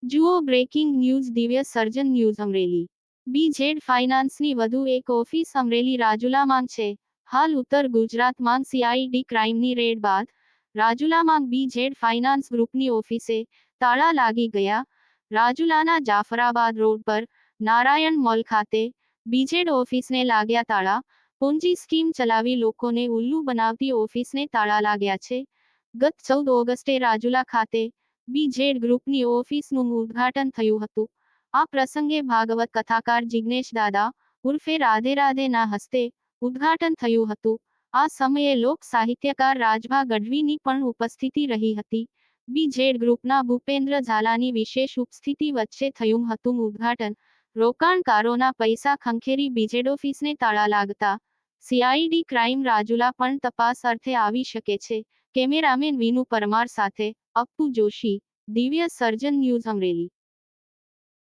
જુઓ breaking news દિવ્ય સર્જન news Amreli. BZ ફાઇનાન્સની વધુ એક ઓફિસ અમરેલી રાજુલામાં છે. હાલ ઉત્તર ગુજરાતમાં સીઆઈડી ક્રાઇમની રેડ બાદ રાજુલામાં બીઝેડ ફાઇનાન્સ ગ્રુપની ઓફિસે તાળા લાગી ગયા. રાજુલાના જાફરાબાદ રોડ પર નારાયણ મોલ ખાતે બીઝેડ ઓફિસને લાગ્યા તાળા. પોન્જી સ્કીમ ચલાવી લોકોને ઉલ્લુ બનાવતી ઓફિસને તાળા લાગ્યા છે. ગત 14 ઓગસ્ટે રાજુલા ખાતે બીઝેડ ગ્રુપની ઓફિસનું ઉદ્ઘાટન થયું હતું. આ પ્રસંગે ભાગવત કથાકાર જિગ્નેશ દાદા ઉર્ફે રાધે રાધેના હસ્તે ઉદ્ઘાટન થયું હતું. આ સમયે લોક સાહિત્યકાર રાજભા ગઢવીની પણ ઉપસ્થિતિ રહી હતી. બીઝેડ ગ્રુપના ભૂપેન્દ્ર ઝાલાની વિશેષ ઉપસ્થિતિ વચ્ચે થયું હતું ઉદ્ઘાટન. રોકાણકારોના પૈસા ખંખેરી બીઝેડ ઓફિસને તાળા લાગતા સીઆઈડી ક્રાઇમ રાજુલા પણ તપાસ અર્થે આવી શકે છે. કેમેરામેન વિનુ પરમાર સાથે અપ્પુ જોશી, દિવ્ય સર્જન ન્યૂઝ અમરેલી.